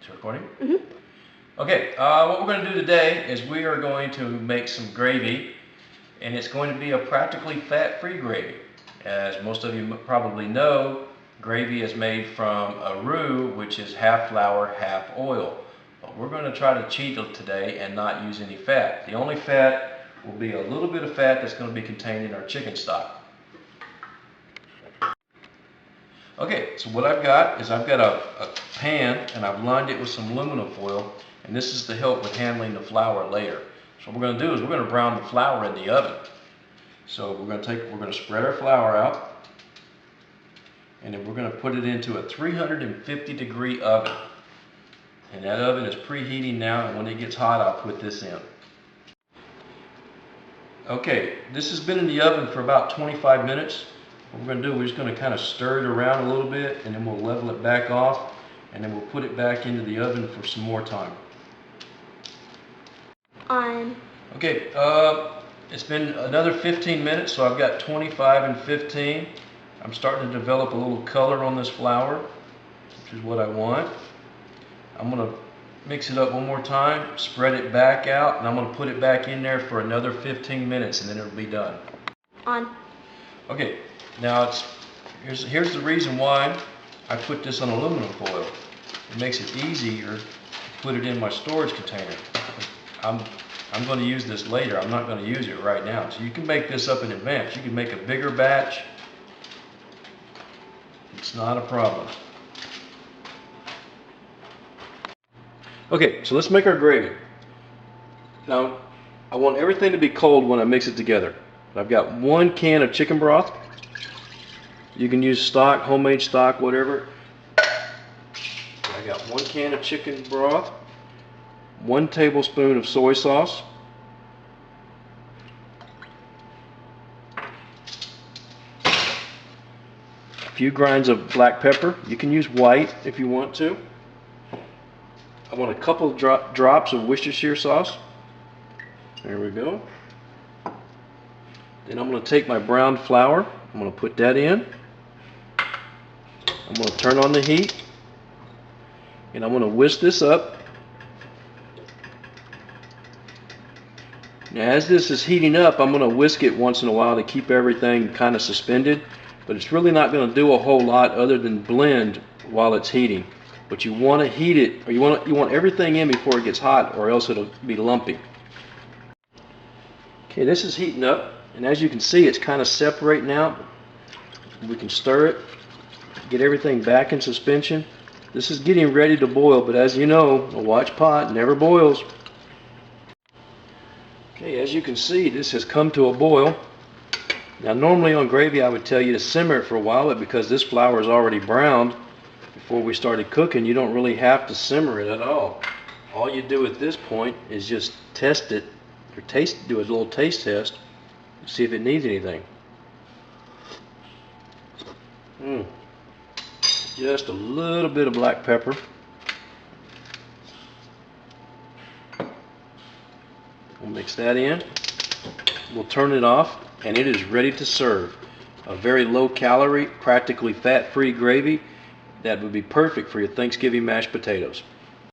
It's recording? Okay, what we're going to do today is we are going to make some gravy, and it's going to be a practically fat-free gravy. As most of you probably know, gravy is made from a roux, which is half flour, half oil. But we're going to try to cheat today and not use any fat. The only fat will be a little bit of fat that's going to be contained in our chicken stock. Okay, so what I've got is I've got a pan, and I've lined it with some aluminum foil, and this is to help with handling the flour later. So what we're going to do is we're going to brown the flour in the oven. So we're going to spread our flour out, and then we're going to put it into a 350-degree oven. And that oven is preheating now, and when it gets hot, I'll put this in. Okay, this has been in the oven for about 25 minutes. What we're going to do, we're just going to kind of stir it around a little bit, and then we'll level it back off, and then we'll put it back into the oven for some more time. Okay, it's been another 15 minutes, so I've got 25 and 15. I'm starting to develop a little color on this flour, which is what I want. I'm going to mix it up one more time, spread it back out, and I'm going to put it back in there for another 15 minutes, and then it'll be done. Okay, now here's the reason why I put this on aluminum foil. It makes it easier to put it in my storage container. I'm going to use this later. I'm not going to use it right now. So you can make this up in advance. You can make a bigger batch. It's not a problem. Okay, so let's make our gravy. Now, I want everything to be cold when I mix it together. I've got 1 can of chicken broth. You can use stock, homemade stock, whatever. I got 1 can of chicken broth, 1 tablespoon of soy sauce, a few grinds of black pepper. You can use white if you want to. I want a couple drops of Worcestershire sauce. There we go. Then I'm going to take my browned flour. I'm going to put that in. I'm going to turn on the heat, and I'm going to whisk this up. Now, as this is heating up, I'm going to whisk it once in a while to keep everything kind of suspended, but it's really not going to do a whole lot other than blend while it's heating. But you want to heat it, or you want everything in before it gets hot, or else it'll be lumpy. Okay, this is heating up, and as you can see, it's kind of separating out. We can stir it, get everything back in suspension. This is getting ready to boil, but as you know, a watch pot never boils. Okay, as you can see, this has come to a boil. Now, normally on gravy, I would tell you to simmer it for a while, but because this flour is already browned before we started cooking, you don't really have to simmer it at all. All you do at this point is just test it, or do a little taste test, see if it needs anything. Just a little bit of black pepper. We'll mix that in. We'll turn it off, and it is ready to serve. A very low-calorie, practically fat-free gravy that would be perfect for your Thanksgiving mashed potatoes.